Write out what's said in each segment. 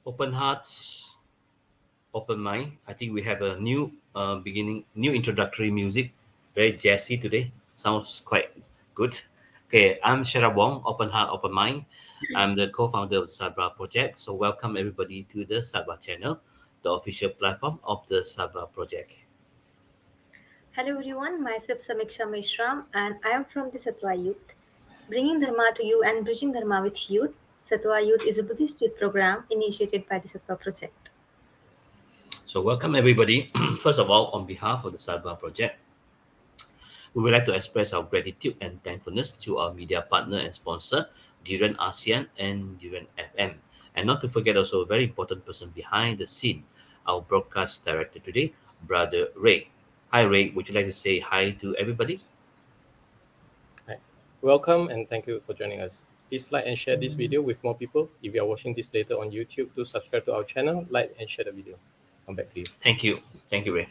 Open hearts, open mind. I think we have a new new introductory music. Very jazzy today. Sounds quite good. Okay, I'm Shara Wong, Open Heart, Open Mind. I'm the co-founder of the Sabra Project. So welcome everybody to the Sabra channel, the official platform of the Sabra Project. Hello everyone, myself Samiksha Mishram and I am from the Sattva Youth. Bringing Dharma to you and bridging Dharma with youth, Sattva Youth is a Buddhist youth program initiated by the Sattva Project. So welcome everybody. First of all, on behalf of the Sabra Project, we would like to express our gratitude and thankfulness to our media partner and sponsor, Duran ASEAN and Duran FM. And not to forget also a very important person behind the scene, our broadcast director today, Brother Ray. Hi Ray, would you like to say hi to everybody? Hi. Welcome and thank you for joining us. Please like and share this video with more people. If you are watching this later on YouTube, do subscribe to our channel, like and share the video. Come back to you. Thank you. Thank you, Ray.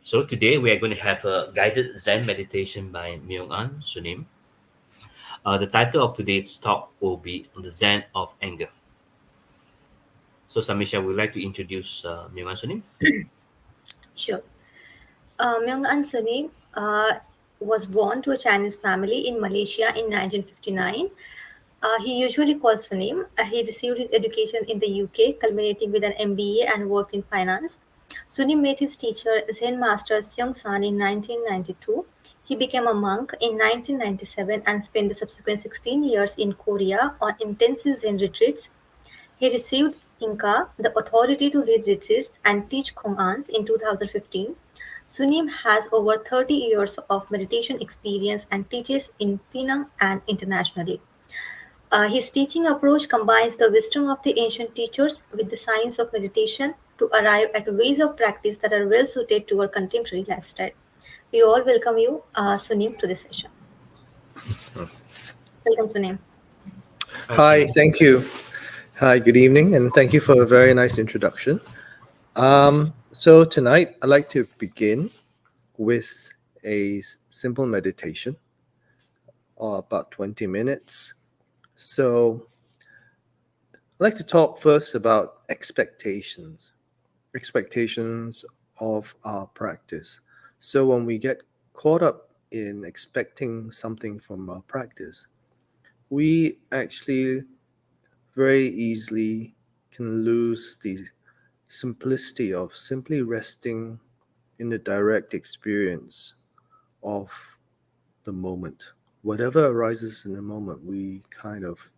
So today we are going to have a guided Zen meditation by Myong An Sunim. The title of today's talk will be The Zen of Anger. So Samisha would like to introduce Myong An Sunim. Sure. Myong An Sunim was born to a Chinese family in Malaysia in 1959. He usually called Sunim. He received his education in the UK, culminating with an MBA and worked in finance. Sunim met his teacher, Zen Master Seong San, in 1992. He became a monk in 1997 and spent the subsequent 16 years in Korea on intensive Zen retreats. He received Inca, the authority to lead retreats and teach Khongans in 2015. Sunim has over 30 years of meditation experience and teaches in Penang and internationally. His teaching approach combines the wisdom of the ancient teachers with the science of meditation to arrive at ways of practice that are well suited to our contemporary lifestyle. We all welcome you, Sunim, to this session. Welcome, Sunim. Hi, Hi, Sunim. thank you. Hi, good evening, and thank you for a very nice introduction. So tonight I'd like to begin with a simple meditation, about 20 minutes. So I'd like to talk first about expectations of our practice. So when we get caught up in expecting something from our practice, we actually very easily can lose the simplicity of simply resting in the direct experience of the moment. Whatever arises in the moment, we kind of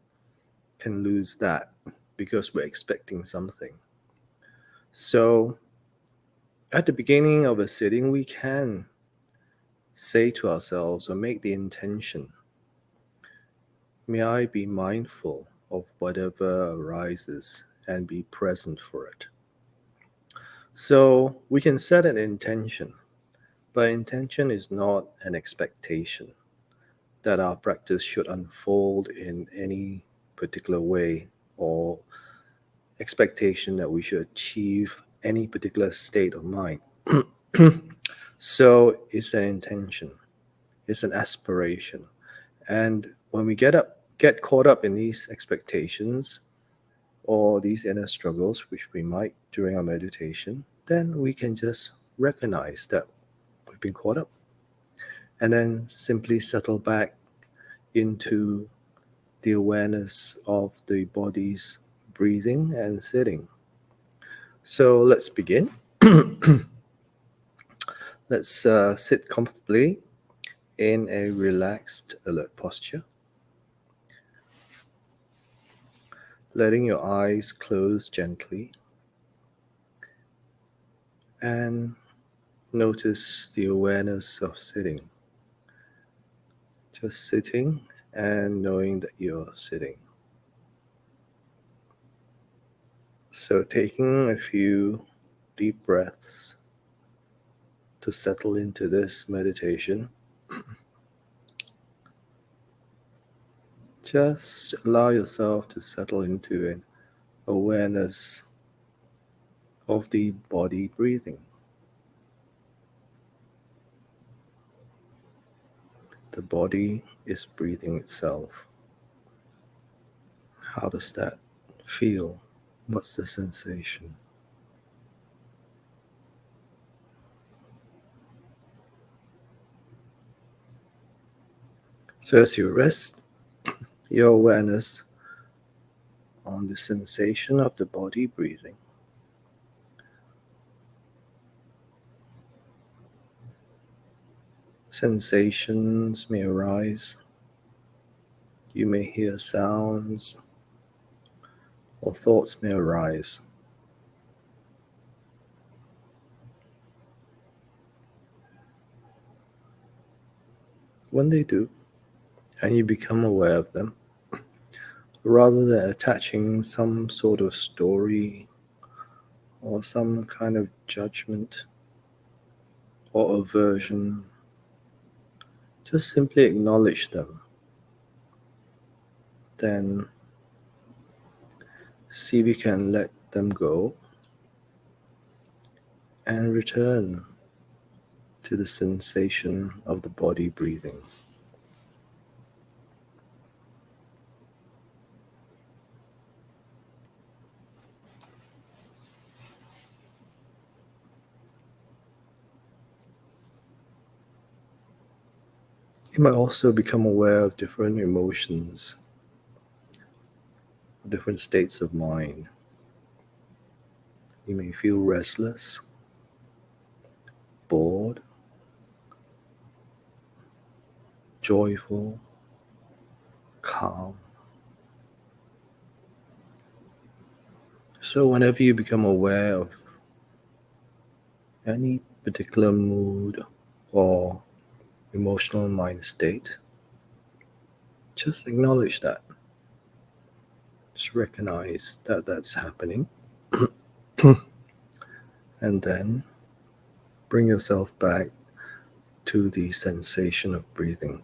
can lose that because we're expecting something. So at the beginning of a sitting, we can say to ourselves or make the intention, may I be mindful of whatever arises and be present for it. So we can set an intention, but intention is not an expectation that our practice should unfold in any particular way or expectation that we should achieve any particular state of mind. So it's an intention, it's an aspiration. And when we get caught up in these expectations or these inner struggles, which we might during our meditation, then we can just recognize that we've been caught up and then simply settle back into the awareness of the body's breathing and sitting. So let's begin. Let's sit comfortably in a relaxed, alert posture. Letting your eyes close gently and notice the awareness of sitting. Just sitting and knowing that you're sitting. So taking a few deep breaths to settle into this meditation. Just allow yourself to settle into an awareness of the body breathing. The body is breathing itself. How does that feel? What's the sensation? So as you rest your awareness on the sensation of the body breathing, sensations may arise. You may hear sounds, or thoughts may arise. When they do, and you become aware of them, rather than attaching some sort of story or some kind of judgment or aversion, just simply acknowledge them. Then see if you can let them go and return to the sensation of the body breathing. You might also become aware of different emotions, different states of mind. You may feel restless, bored, joyful, calm. So whenever you become aware of any particular mood or emotional mind state, just acknowledge that. Just recognize that that's happening. And then bring yourself back to the sensation of breathing.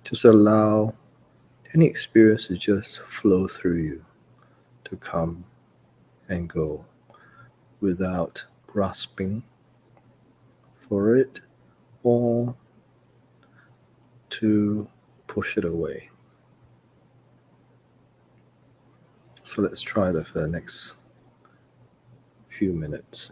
Just allow any experience to just flow through you, to come and go without grasping for it or to push it away. So let's try that for the next few minutes.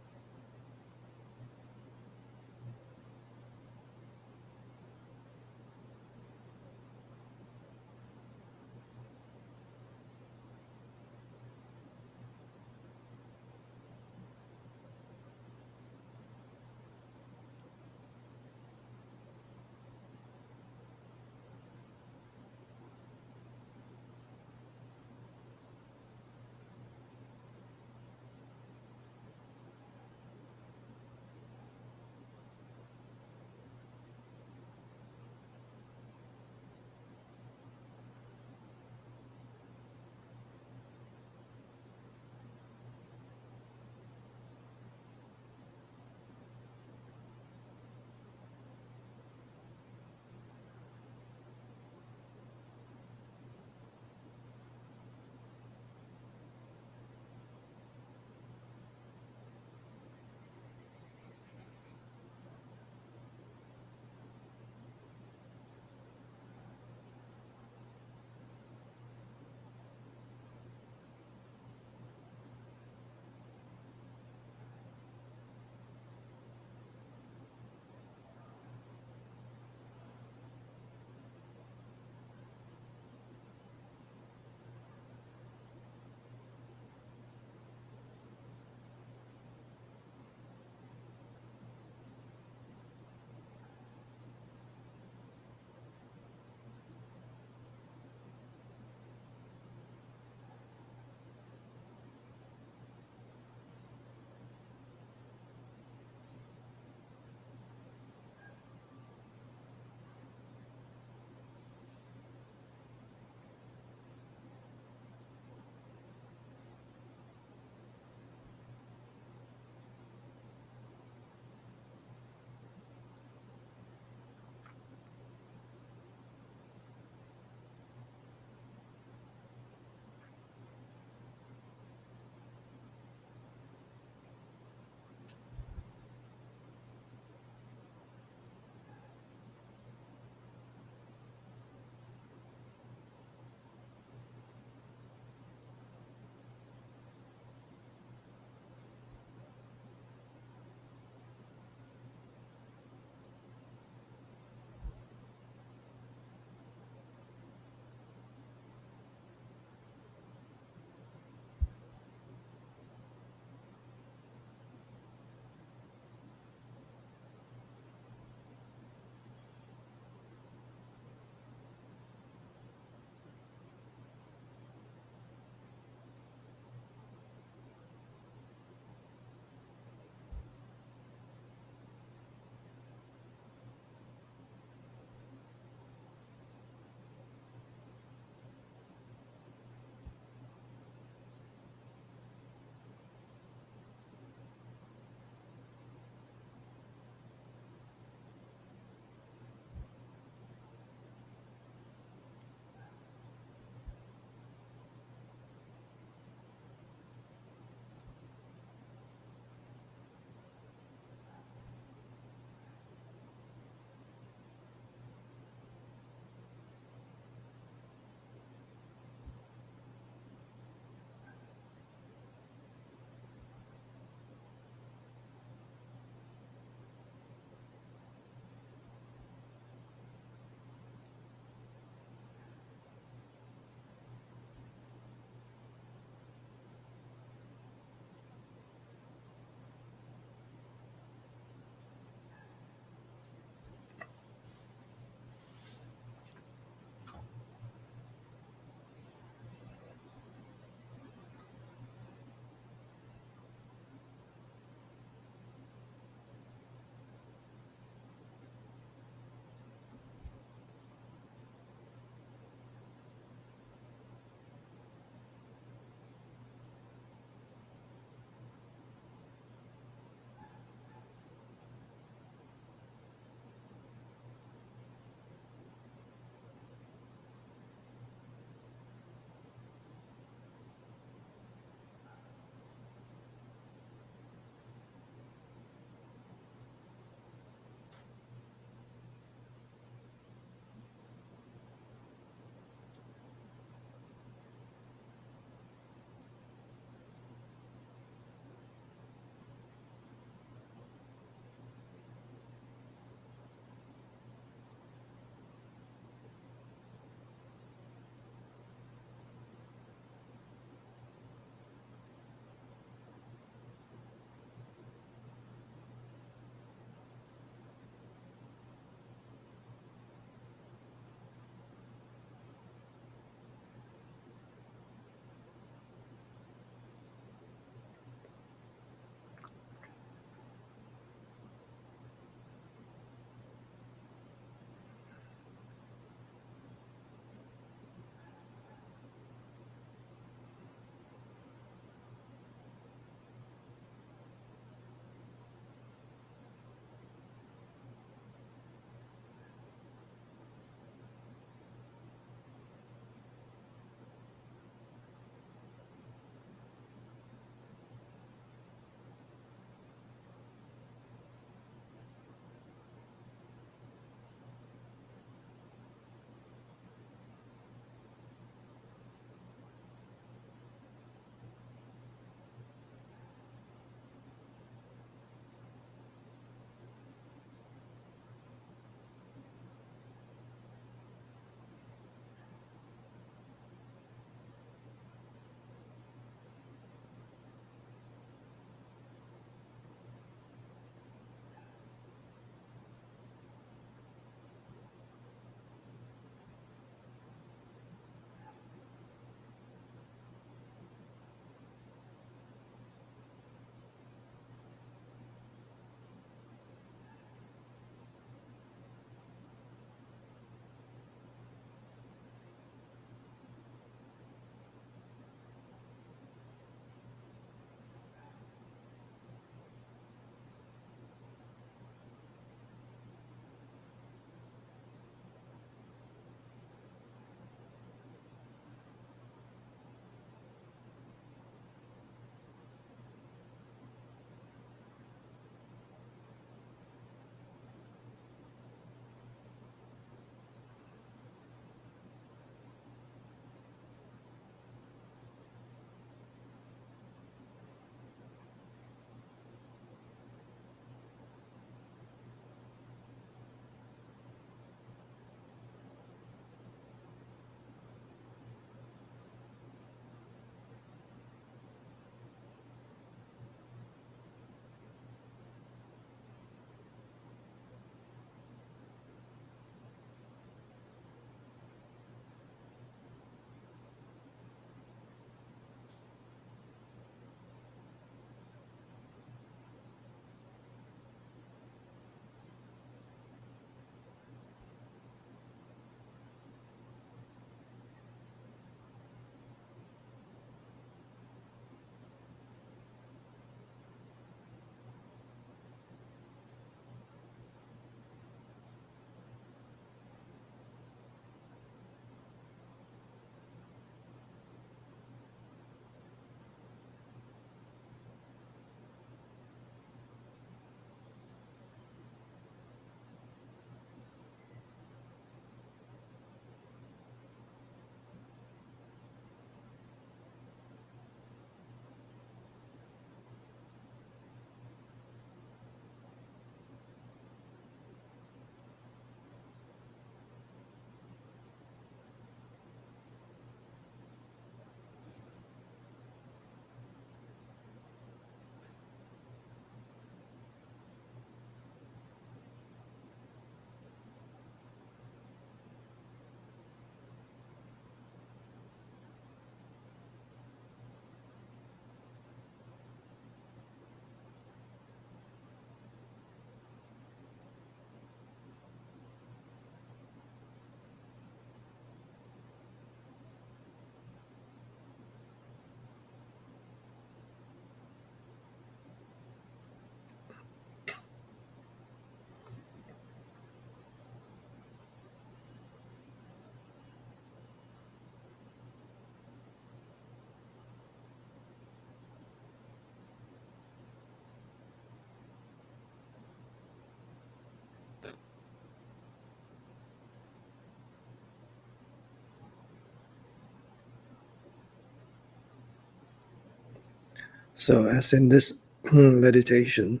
So, as in this meditation,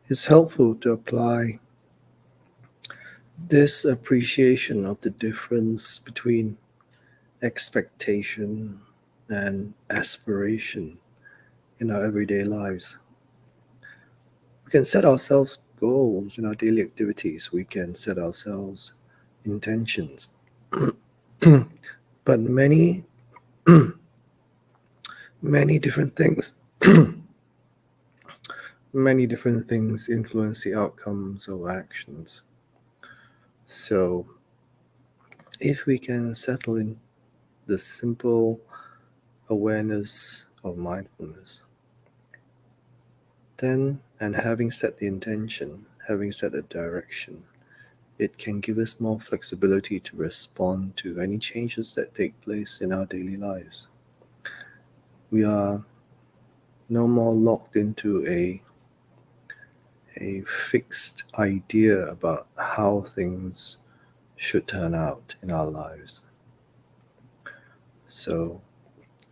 it's helpful to apply this appreciation of the difference between expectation and aspiration in our everyday lives. We can set ourselves goals in our daily activities, we can set ourselves intentions. But many, many different things, many different things influence the outcomes of actions. So, if we can settle in the simple awareness of mindfulness, then, and having set the intention, having set the direction, it can give us more flexibility to respond to any changes that take place in our daily lives. We are no more locked into a fixed idea about how things should turn out in our lives. So,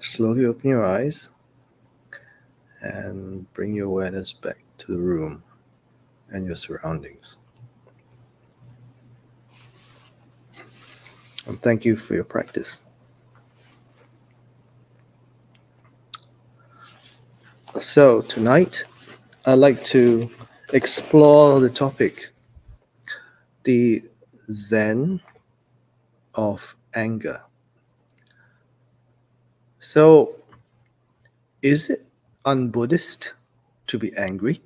slowly open your eyes and bring your awareness back to the room and your surroundings. And thank you for your practice. So, tonight, I'd like to explore the topic, the Zen of Anger. So, is it un-Buddhist to be angry?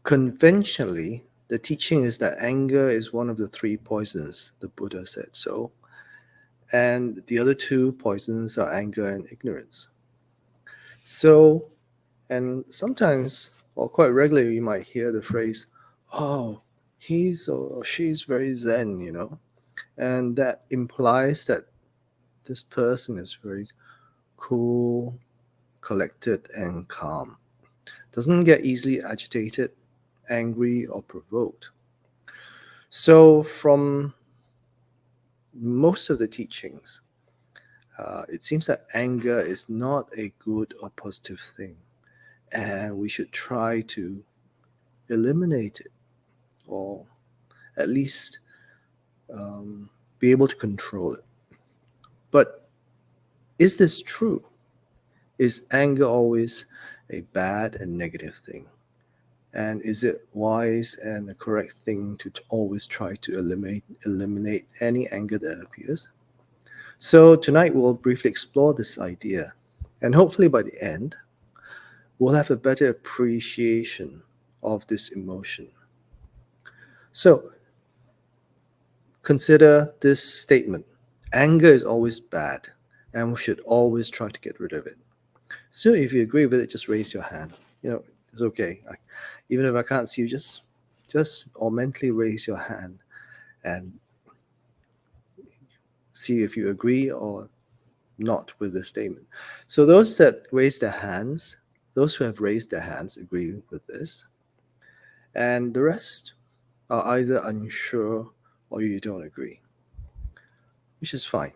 Conventionally, the teaching is that anger is one of the three poisons, the Buddha said so, and the other two poisons are anger and ignorance. So, and sometimes, or quite regularly, you might hear the phrase, oh, he's or she's very Zen, and that implies that this person is very cool, collected, and calm. Doesn't get easily agitated, angry, or provoked. So, from most of the teachings, it seems that anger is not a good or positive thing, and we should try to eliminate it, or at least be able to control it. But is this true? Is anger always a bad and negative thing? And is it wise and a correct thing to always try to eliminate any anger that appears? So tonight we'll briefly explore this idea, and hopefully by the end, we'll have a better appreciation of this emotion. So consider this statement. Anger is always bad, and we should always try to get rid of it. So if you agree with it, just raise your hand. It's okay. Even if I can't see you, just or mentally raise your hand and see if you agree or not with the statement. So those that raise their hands, those who have raised their hands agree with this. And the rest are either unsure or you don't agree, which is fine.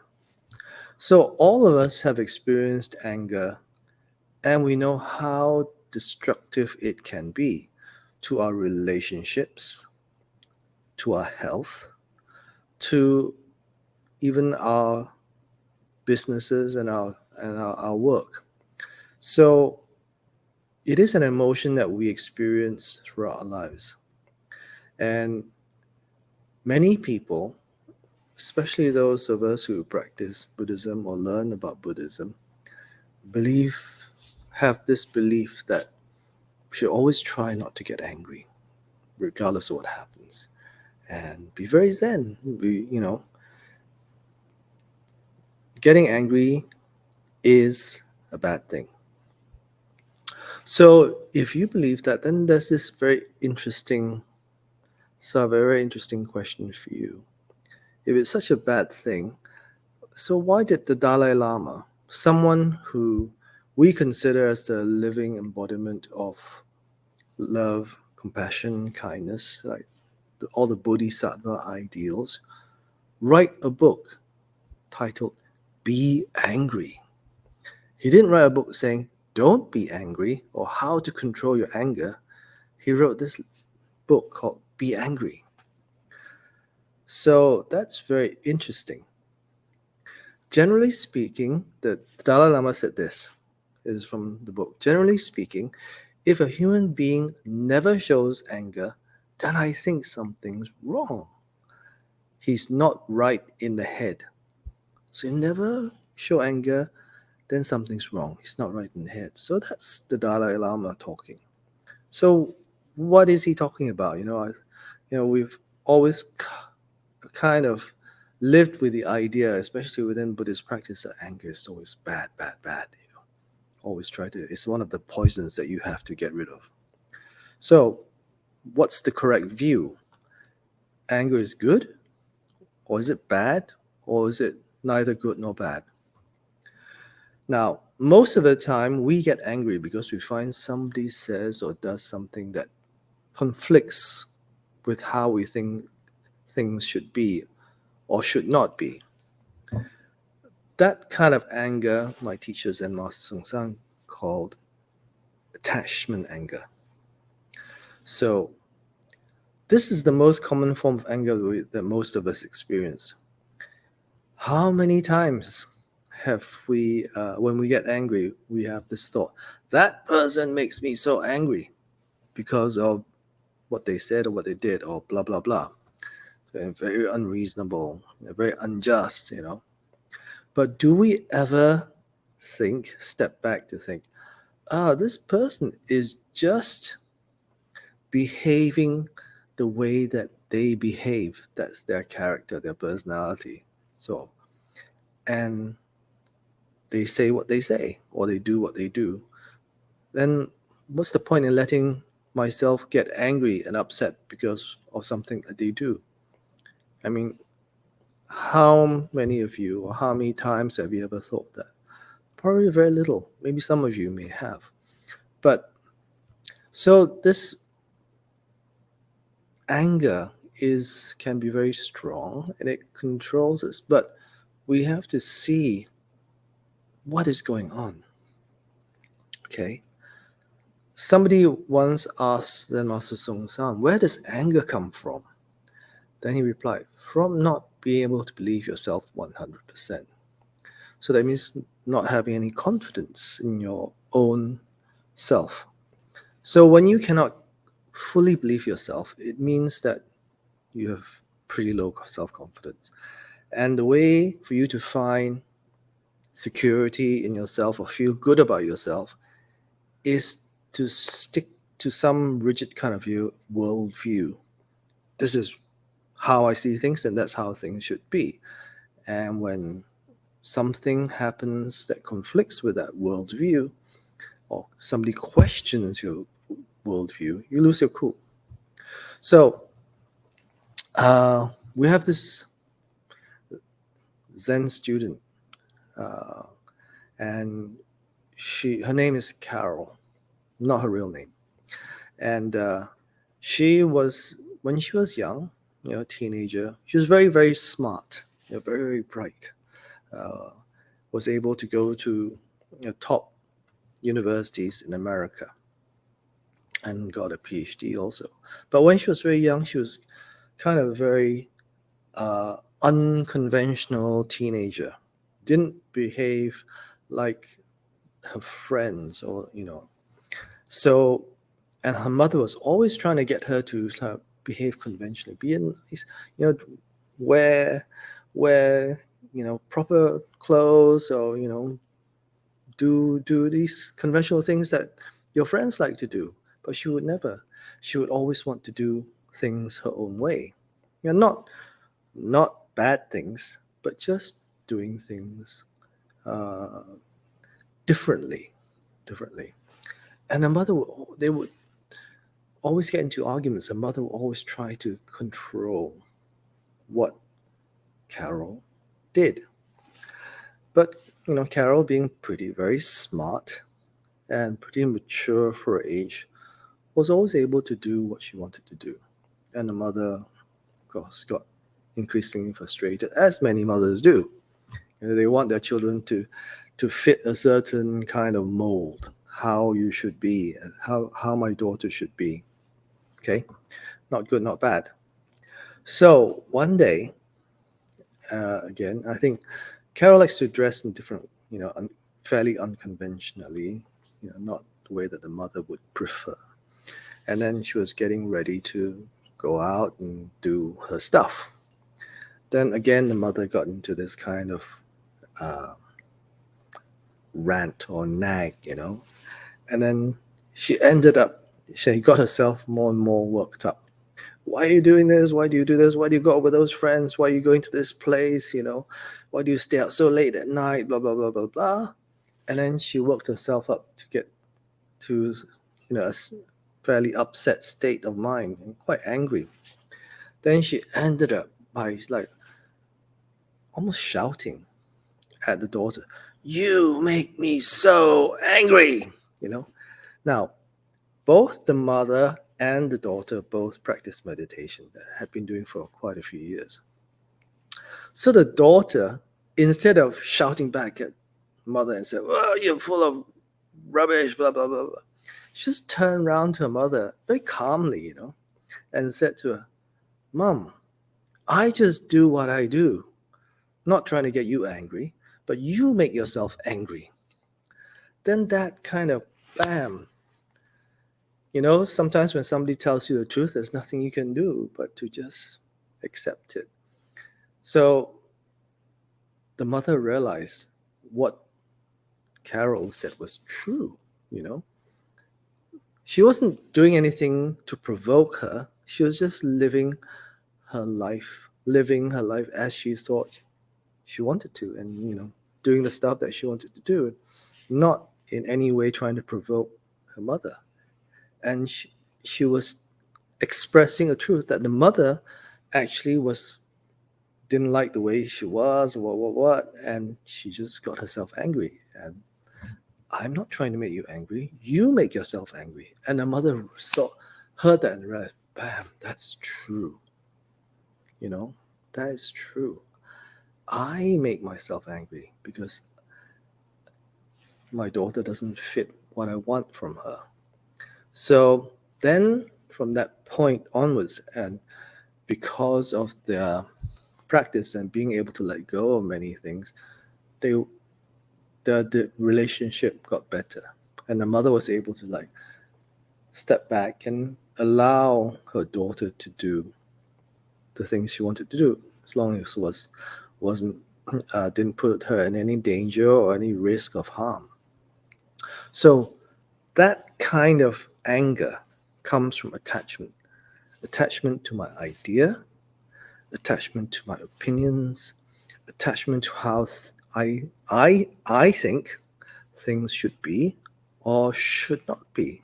So all of us have experienced anger, and we know how destructive it can be to our relationships, to our health, to even our businesses and our work. So it is an emotion that we experience throughout our lives. And many people, especially those of us who practice Buddhism or learn about Buddhism, have this belief that we should always try not to get angry, regardless of what happens, and be very Zen. Getting angry is a bad thing. So if you believe that, then there's this very interesting question for you. If it's such a bad thing, so why did the Dalai Lama, someone who we consider as the living embodiment of love, compassion, kindness, like all the Bodhisattva ideals, write a book titled Be Angry? He didn't write a book saying, don't be angry or how to control your anger. He wrote this book called Be Angry. So that's very interesting. Generally speaking, the Dalai Lama said this, is from the book. Generally speaking, if a human being never shows anger, then I think something's wrong. He's not right in the head. So you never show anger, then something's wrong. He's not right in the head. So that's the Dalai Lama talking. So what is he talking about? We've always kind of lived with the idea, especially within Buddhist practice, that anger is always bad, bad, bad. Always try to. It's one of the poisons that you have to get rid of. So, what's the correct view? Anger is good, or is it bad, or is it neither good nor bad? Now, most of the time, we get angry because we find somebody says or does something that conflicts with how we think things should be or should not be. That kind of anger, my teacher Zen Master Sung San called attachment anger. So, this is the most common form of anger that most of us experience. How many times have we, when we get angry, we have this thought, that person makes me so angry because of what they said or what they did or blah, blah, blah. They're very unreasonable, they're very unjust, But do we ever step back to think, this person is just behaving the way that they behave. That's their character, their personality. So, and they say what they say, or they do what they do. Then what's the point in letting myself get angry and upset because of something that they do? I mean, how many of you, or how many times have you ever thought that? Probably very little. Maybe some of you may have. But so this anger can be very strong and it controls us, but we have to see what is going on. Okay. Somebody once asked Zen Master Sung San, where does anger come from? Then he replied, from not being able to believe yourself 100%. So that means not having any confidence in your own self. So when you cannot fully believe yourself, it means that you have pretty low self-confidence. And the way for you to find security in yourself or feel good about yourself is to stick to some rigid kind of worldview. This is how I see things, and that's how things should be. And when something happens that conflicts with that worldview, or somebody questions your worldview, you lose your cool. So we have this Zen student, and her name is Carol, not her real name. And she was, when she was young, teenager, she was very, very smart, very, very bright. Was able to go to top universities in America and got a PhD also. But when she was very young, she was kind of a very unconventional teenager. Didn't behave like her friends or, So, and her mother was always trying to get her to behave conventionally, be nice, wear, proper clothes, or, do these conventional things that your friends like to do. But she would never. She would always want to do things her own way. Not bad things, but just doing things differently. And her mother, they would always get into arguments. Her mother would always try to control what Carol did. But, Carol, being very smart and pretty mature for her age, was always able to do what she wanted to do. And the mother, of course, got increasingly frustrated, as many mothers do. They want their children to to fit a certain kind of mold, how you should be, and how my daughter should be. Okay, not good, not bad. So one day, again, I think Carol likes to dress in different, fairly unconventionally, not the way that the mother would prefer. And then she was getting ready to go out and do her stuff. Then again, the mother got into this kind of uh, rant or nag, and then she ended up, she got herself more and more worked up. Why are you doing this? Why do you do this? Why do you go out with those friends? Why are you going to this place? Why do you stay out so late at night? Blah, blah, blah, blah, blah. And then she worked herself up to get to, a fairly upset state of mind and quite angry. Then she ended up by like almost shouting at the daughter, "You make me so angry!" Now, both the mother and the daughter both practice meditation that had been doing for quite a few years. So the daughter, instead of shouting back at mother and said, "Oh, you're full of rubbish, blah, blah, blah, blah," she just turned around to her mother very calmly, and said to her, "Mom, I just do what I do. Not trying to get you angry, but you make yourself angry." Then that kind of bam. Sometimes when somebody tells you the truth, there's nothing you can do but to just accept it. So the mother realized what Carol said was true, She wasn't doing anything to provoke her. She was just living her life as she thought she wanted to, and, doing the stuff that she wanted to do, not in any way trying to provoke her mother. And she was expressing a truth that the mother actually didn't like the way she was, what, and she just got herself angry. And I'm not trying to make you angry. You make yourself angry. And the mother heard that and realized, bam, that's true. That is true. I make myself angry because my daughter doesn't fit what I want from her. So then from that point onwards, and because of their practice and being able to let go of many things, the relationship got better. And the mother was able to step back and allow her daughter to do the things she wanted to do, as long as it wasn't didn't put her in any danger or any risk of harm. So that kind of anger comes from attachment to my idea, attachment to my opinions, attachment to how I think things should be or should not be.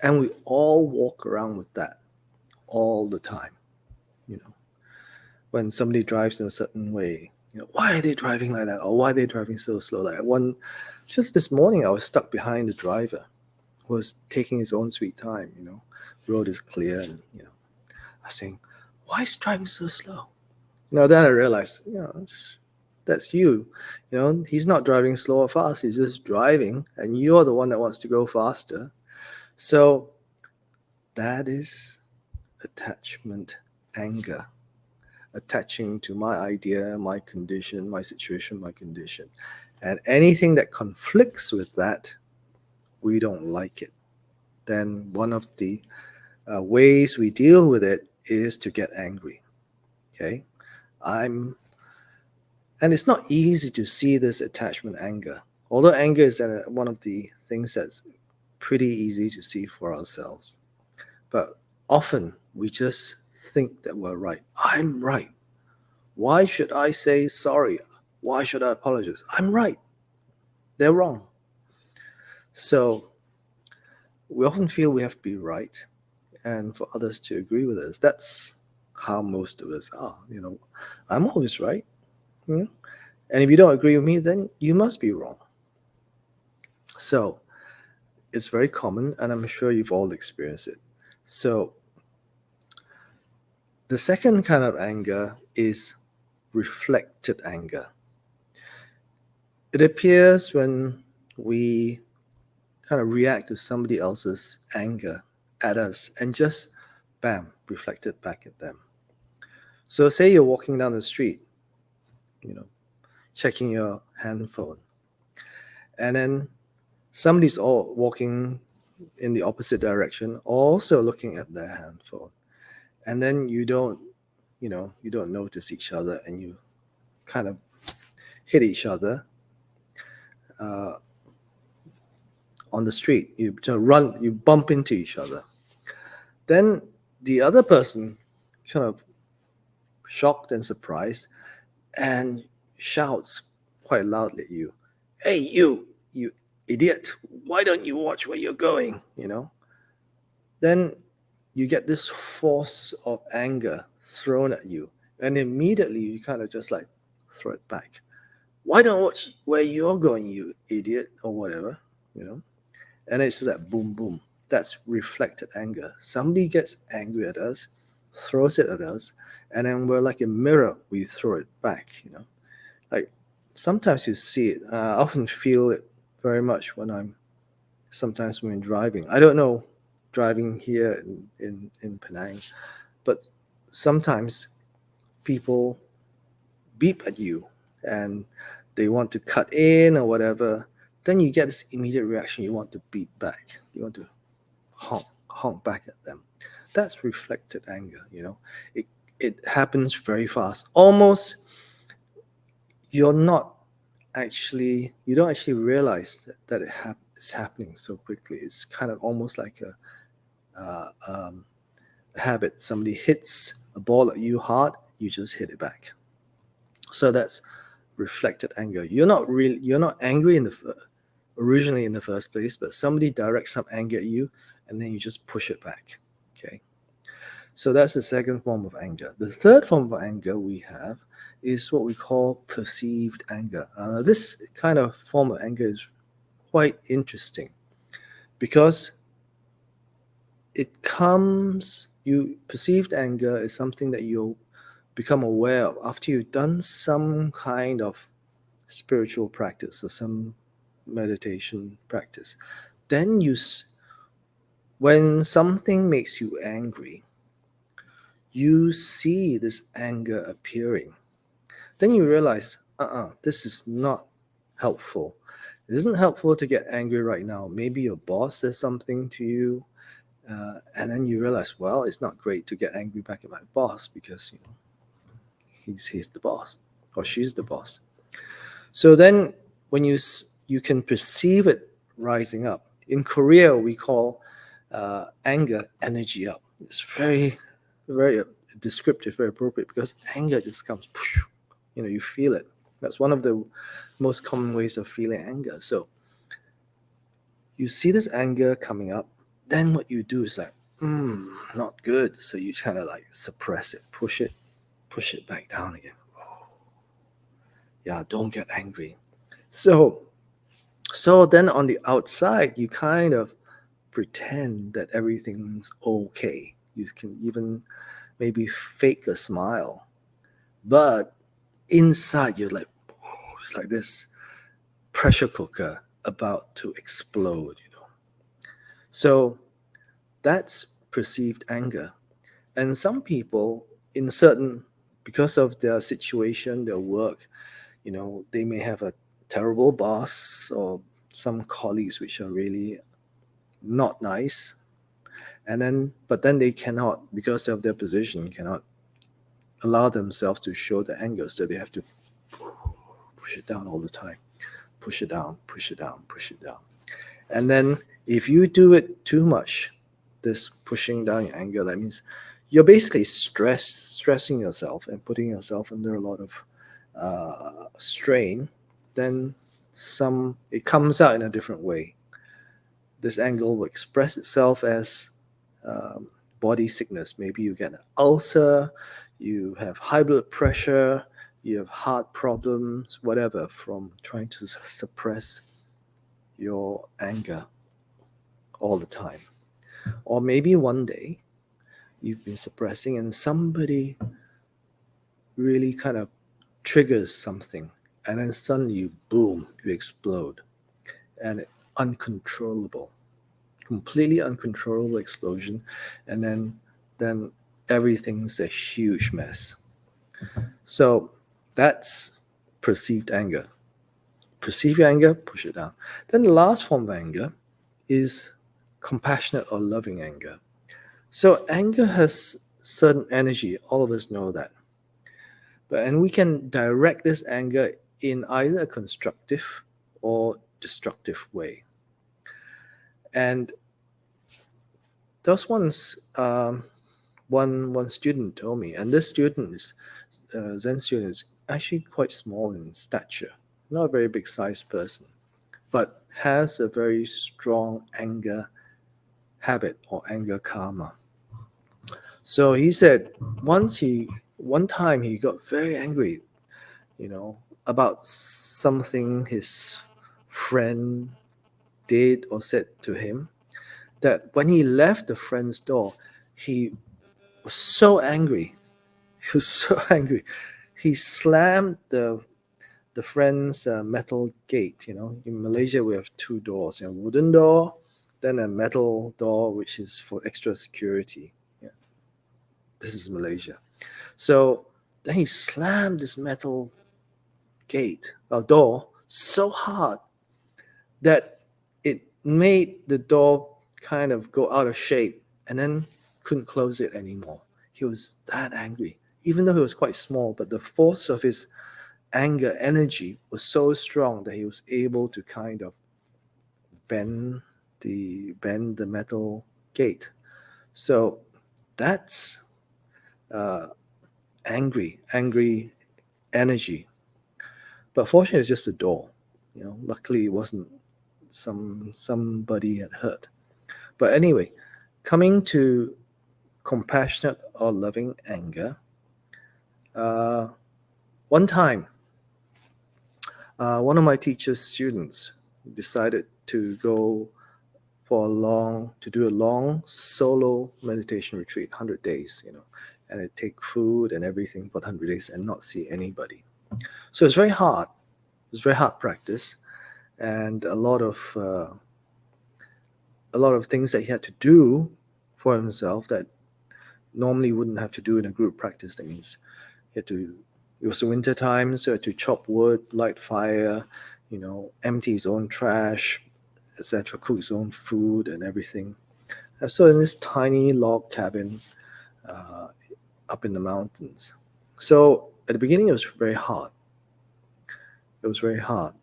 And we all walk around with that all the time. When somebody drives in a certain way, why are they driving like that? Or why are they driving so slow? Just this morning, I was stuck behind the driver who was taking his own sweet time, road is clear. And, I was saying, why is driving so slow? Then I realized, that's you. He's not driving slow or fast. He's just driving, and you're the one that wants to go faster. So that is attachment, anger, attaching to my idea, my condition, my situation, my condition. And anything that conflicts with that, we don't like it. Then one of the ways we deal with it is to get angry. Okay? And it's not easy to see this attachment, anger. Although anger is one of the things that's pretty easy to see for ourselves. But often we just think that we're right. I'm right. Why should I say sorry? Why should I apologize? I'm right. They're wrong. So we often feel we have to be right and for others to agree with us. That's how most of us are. I'm always right. And if you don't agree with me, then you must be wrong. So it's very common, and I'm sure you've all experienced it. So the second kind of anger is reflected anger. It appears when we kind of react to somebody else's anger at us and just, bam, reflect it back at them. So say you're walking down the street, checking your handphone, and then somebody's all walking in the opposite direction, also looking at their handphone. And then you don't notice each other, and you kind of hit each other uh, on the street. You bump into each other. Then the other person, kind of shocked and surprised, and shouts quite loudly at you, "Hey, you idiot! Why don't you watch where you're going?" Then you get this force of anger thrown at you, and immediately you kind of just like throw it back. Why don't watch where you're going, you idiot, or whatever, And it's just that boom, boom. That's reflected anger. Somebody gets angry at us, throws it at us, and then we're like a mirror. We throw it back. Like sometimes you see it. I often feel it very much when I'm driving. I don't know driving here in Penang, but sometimes people beep at you and they want to cut in or whatever. Then you get this immediate reaction. You want to beep back. You want to honk back at them. That's reflected anger. It happens very fast. Almost you don't actually realize that it's happening so quickly. It's kind of almost like a habit. Somebody hits a ball at you hard, you just hit it back. So that's reflected anger. You're not angry originally in the first place, but somebody directs some anger at you, and then you just push it back. Okay. So that's the second form of anger. The third form of anger we have is what we call perceived anger. This kind of form of anger is quite interesting because perceived anger is something that you become aware of after you've done some kind of spiritual practice or some meditation practice. Then when something makes you angry, you see this anger appearing. Then you realize, this is not helpful. It isn't helpful to get angry right now. Maybe your boss says something to you, and then you realize, well, it's not great to get angry back at my boss because he's the boss or she's the boss. So then when you can perceive it rising up. In Korea, we call anger energy up. It's very, very descriptive, very appropriate because anger just comes, you feel it. That's one of the most common ways of feeling anger. So you see this anger coming up, then what you do is like, not good. So you kind of like suppress it, push it back down again. Yeah, don't get angry. So then on the outside, you kind of pretend that everything's okay. You can even maybe fake a smile. But inside, you're like, it's like this pressure cooker about to explode, So that's perceived anger. And some people, because of their situation, their work, they may have a terrible boss or some colleagues which are really not nice. But then they cannot, because of their position, cannot allow themselves to show the anger. So they have to push it down all the time. Push it down, push it down, push it down. And then if you do it too much, this pushing down your anger, that means you're basically stressing yourself and putting yourself under a lot of strain. Then it comes out in a different way. This anger will express itself as body sickness. Maybe you get an ulcer, you have high blood pressure, you have heart problems, whatever, from trying to suppress your anger all the time. Or maybe one day you've been suppressing and somebody really kind of triggers something and then suddenly, boom, you explode, and uncontrollable, completely uncontrollable explosion, and then everything's a huge mess. So that's perceived anger. Perceive your anger, push it down. Then the last form of anger is compassionate or loving anger. So anger has certain energy. All of us know that. And we can direct this anger in either a constructive or destructive way. And those ones, one student told me, and this student is Zen student is actually quite small in stature, not a very big sized person, but has a very strong anger habit or anger karma. So he said one time he got very angry, about something his friend did or said to him, that when he left the friend's door, he was so angry. He was so angry. He slammed the friend's metal gate. In Malaysia we have two doors, wooden door, then a metal door which is for extra security. Yeah. This is Malaysia. So then he slammed this metal gate or door so hard that it made the door kind of go out of shape, and then couldn't close it anymore. He was that angry, even though he was quite small, but the force of his anger energy was so strong that he was able to kind of bend the metal gate. So that's angry energy. But fortunately, it's just a door. Luckily, it wasn't somebody had hurt. But anyway, coming to compassionate or loving anger. One time, one of my teacher's students decided to go to do a long solo meditation retreat, 100 days, and it take food and everything for 100 days and not see anybody. So it's very hard. It's very hard practice, and a lot of things that he had to do for himself that normally wouldn't have to do in a group practice. That means it was winter time, so he had to chop wood, light fire, empty his own trash, etc., cook his own food and everything. And so in this tiny log cabin up in the mountains. So at the beginning it was very hard. It was very hard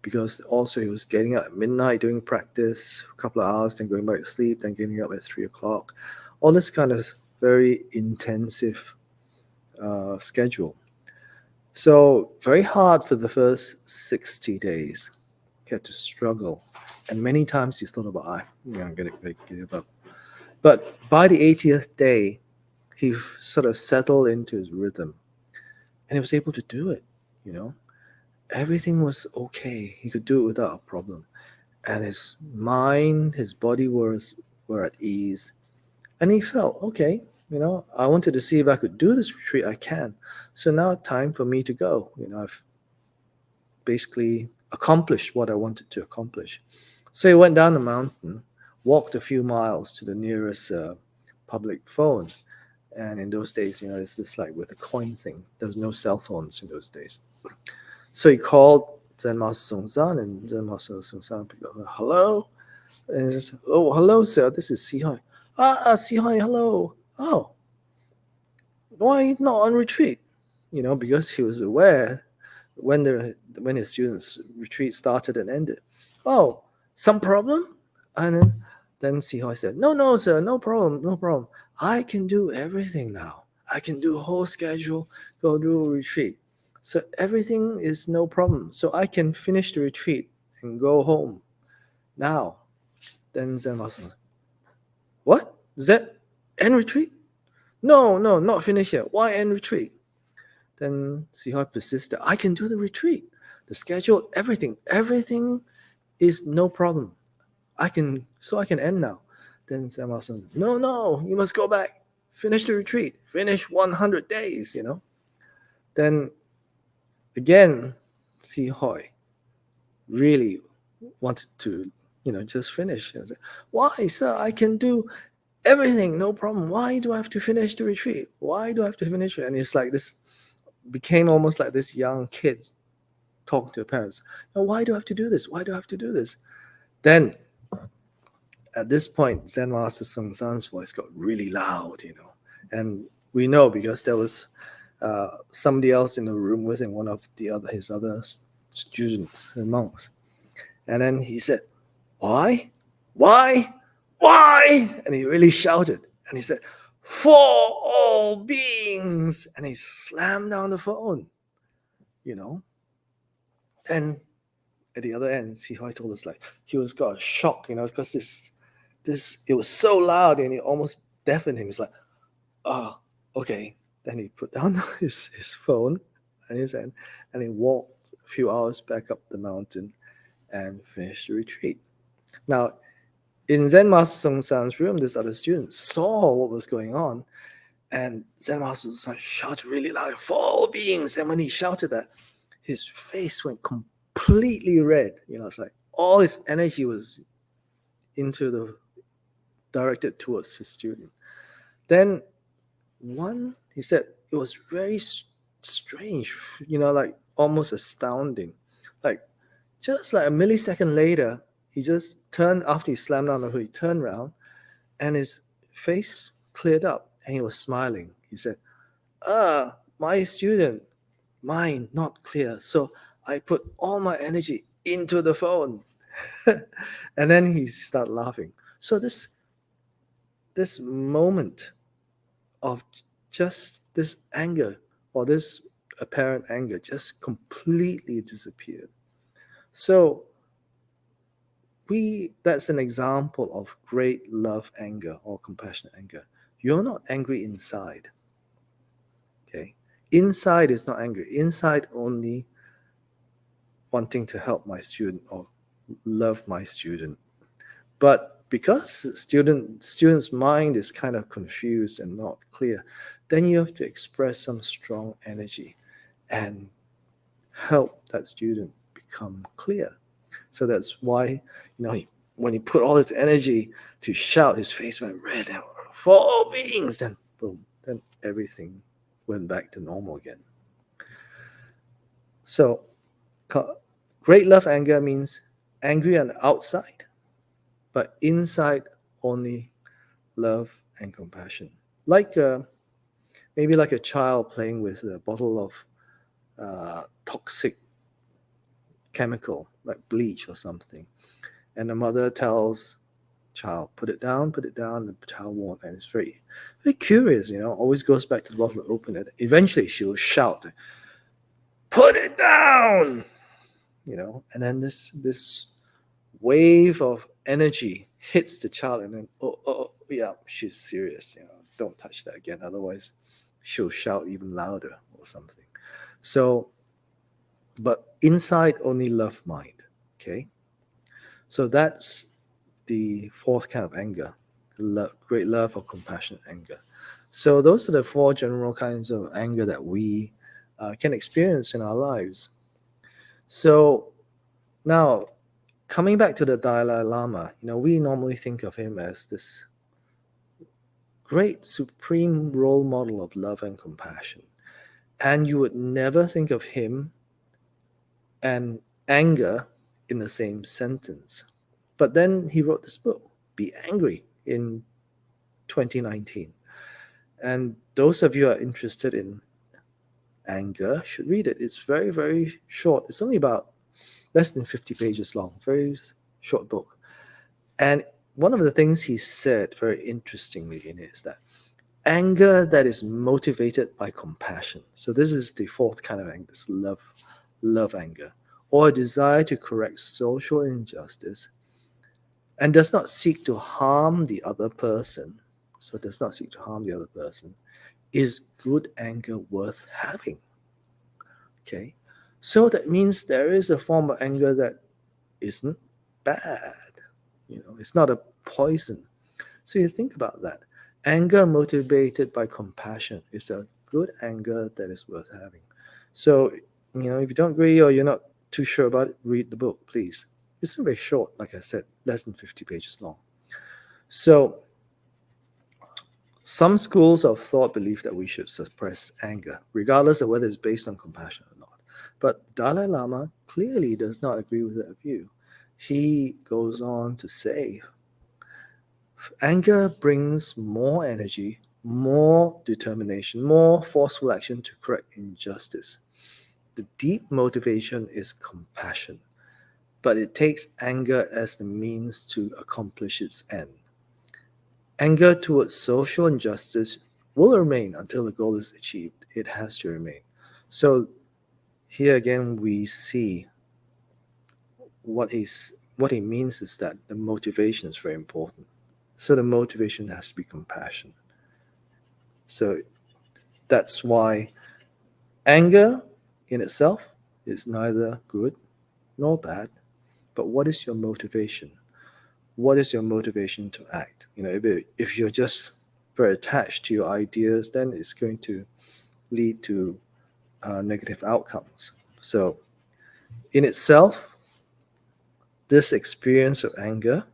because also he was getting up at midnight doing practice, a couple of hours, then going back to sleep, then getting up at 3 o'clock. All this kind of very intensive schedule. So very hard for the first 60 days. He had to struggle. And many times he thought about, I'm going to give up. But by the 80th day, he sort of settled into his rhythm. And he was able to do it, Everything was okay. He could do it without a problem. And his mind, his body were at ease. And he felt, okay, I wanted to see if I could do this retreat. I can. So now time for me to go. I've basically accomplished what I wanted to accomplish. So he went down the mountain, walked a few miles to the nearest public phone. And in those days, it's just like with a coin thing. There was no cell phones in those days. So he called Zen Master Song San, and Zen Master Song San picked up, hello? And he said, oh, hello, sir. This is Sihoi. Sihoi, hello. Oh, why not on retreat? Because he was aware when his students' retreat started and ended. Oh, some problem? And then Sihoi said, no, sir, no problem. I can do everything now. I can do a whole schedule, go do a retreat. So everything is no problem. So I can finish the retreat and go home now. Then Zen Master said, what? Zen end retreat? No, not finished yet. Why end retreat? Then Sihoi persisted. I can do the retreat. The schedule, everything is no problem. I can end now. Then Zen Master said, no, you must go back. Finish the retreat. Finish 100 days, Then again, Si Hoi really wanted to, just finish. And say, why, sir? I can do everything, no problem. Why do I have to finish the retreat? Why do I have to finish it? And it's like this became almost like this young kid talking to their parents. Why do I have to do this? Why do I have to do this? Then at this point, Zen Master Sung San's voice got really loud, and we know because there was somebody else in the room with him, one of his other students and monks. And then he said, why? Why? Why? And he really shouted. And he said, for all beings. And he slammed down the phone, And at the other end, Sihoi told us like he got a shock, because it was so loud and it almost deafened him. He's like, oh, okay. Then he put down his phone and his hand, and he walked a few hours back up the mountain and finished the retreat. Now, in Zen Master Sung San's room, this other student saw what was going on, and Zen Master Sung San shouted really loud, for all beings. And when he shouted that, his face went completely red. It's like all his energy was directed towards his student. Then he said it was very strange, like almost astounding. Like just like a millisecond later, he just turned after he slammed down the hood, he turned around and his face cleared up and he was smiling. He said, my student, mind not clear. So I put all my energy into the phone. And then he started laughing. So this moment of just this anger or this apparent anger just completely disappeared. So that's an example of great love anger or compassionate anger. You're not angry inside. Okay? Inside is not angry. Inside only wanting to help my student or love my student. But because student's mind is kind of confused and not clear, then you have to express some strong energy and help that student become clear. So that's why, when he put all his energy to shout, his face went red. And for all beings, then boom, then everything went back to normal again. So great love anger means angry on the outside, but inside only love and compassion. Like maybe like a child playing with a bottle of toxic chemical like bleach or something, and the mother tells child, put it down, and the child won't, and it's very, very curious, always goes back to the bottle to open it. Eventually she will shout, put it down, and then this wave of energy hits the child, and then oh yeah, she's serious, don't touch that again, otherwise she'll shout even louder or something. So, but inside only love mind. Okay, so that's the fourth kind of anger, great love or compassionate anger. So those are the four general kinds of anger that we can experience in our lives. So now, coming back to the Dalai Lama, we normally think of him as this great supreme role model of love and compassion. And you would never think of him and anger in the same sentence. But then he wrote this book, Be Angry, in 2019. And those of you who are interested in anger should read it. It's very, very short. It's only about less than 50 pages long, very short book. And one of the things he said very interestingly in it is that anger that is motivated by compassion. So this is the fourth kind of anger, this love anger, or a desire to correct social injustice and does not seek to harm the other person. So does not seek to harm the other person, is good anger worth having. Okay. So that means there is a form of anger that isn't bad. It's not a poison. So you think about that. Anger motivated by compassion is a good anger that is worth having. So, if you don't agree or you're not too sure about it, read the book, please. It's very short, like I said, less than 50 pages long. So, some schools of thought believe that we should suppress anger, regardless of whether it's based on compassion or not. But Dalai Lama clearly does not agree with that view. He goes on to say anger brings more energy, more determination, more forceful action to correct injustice. The deep motivation is compassion, but it takes anger as the means to accomplish its end. Anger towards social injustice will remain until the goal is achieved. It has to remain. So here again we see what he means is that the motivation is very important. So the motivation has to be compassion. So that's why anger in itself is neither good nor bad, but what is your motivation? What is your motivation to act? If you're just very attached to your ideas, then it's going to lead to negative outcomes. So, in itself, this experience of anger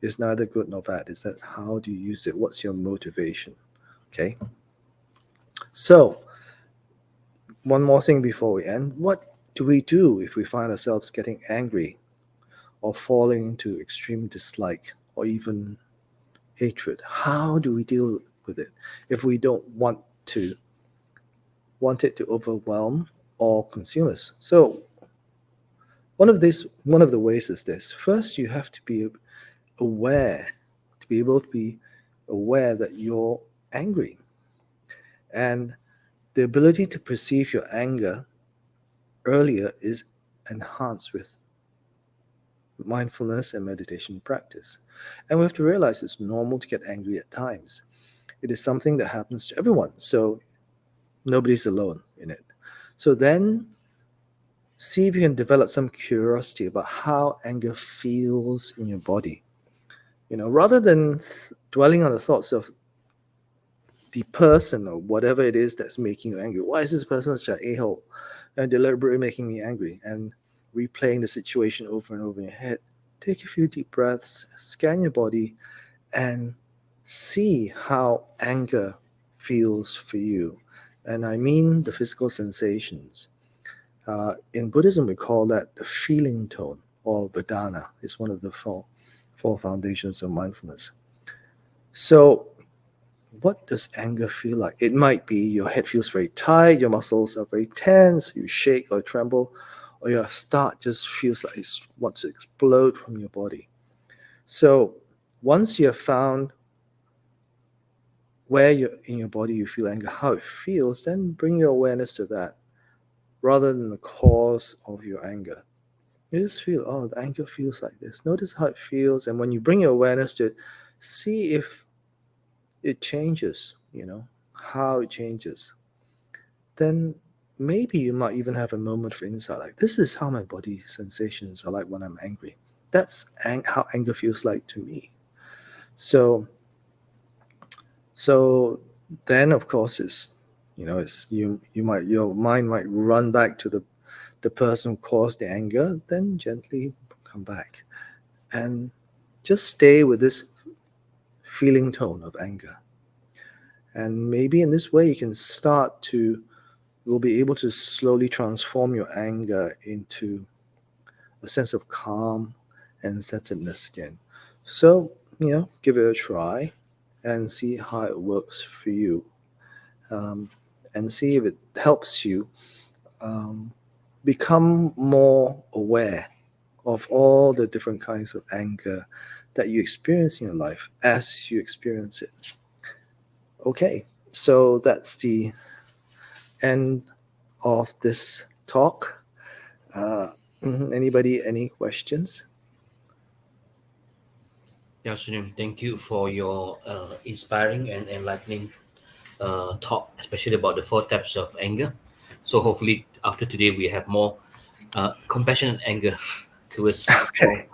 is neither good nor bad. It's that how do you use it? What's your motivation? Okay. So, one more thing before we end. What do we do if we find ourselves getting angry or falling into extreme dislike or even hatred? How do we deal with it if we don't want it to overwhelm or consume us? So one of the ways is this. First, you have to be aware, to be able to be aware that you're angry. And the ability to perceive your anger earlier is enhanced with mindfulness and meditation practice. And we have to realize it's normal to get angry at times. It is something that happens to everyone. So nobody's alone in it. So then see if you can develop some curiosity about how anger feels in your body. Rather than dwelling on the thoughts of the person or whatever it is that's making you angry. Why is this person such an a-hole and deliberately making me angry? And replaying the situation over and over in your head. Take a few deep breaths, scan your body, and see how anger feels for you. And I mean the physical sensations. In Buddhism, we call that the feeling tone, or Vedana. It's one of the four foundations of mindfulness. So, what does anger feel like? It might be your head feels very tight, your muscles are very tense, you shake or tremble, or your stomach just feels like it wants to explode from your body. So, once you have found where in your body you feel anger, how it feels, then bring your awareness to that rather than the cause of your anger. You just feel, oh, the anger feels like this. Notice how it feels. And when you bring your awareness to it, see if it changes, how it changes. Then maybe you might even have a moment of insight like, this is how my body sensations are like when I'm angry. That's how anger feels like to me. So then, of course, it's your mind might run back to the person who caused the anger, then gently come back and just stay with this feeling tone of anger. And maybe in this way you can will be able to slowly transform your anger into a sense of calm and centeredness again. So, give it a try and see how it works for you. And see if it helps you become more aware of all the different kinds of anger that you experience in your life as you experience it. Okay, so that's the end of this talk. Anybody, any questions? Yeah, Sunim, thank you for your inspiring and enlightening talk, especially about the four types of anger. So hopefully after today we have more compassionate anger towards all. Okay.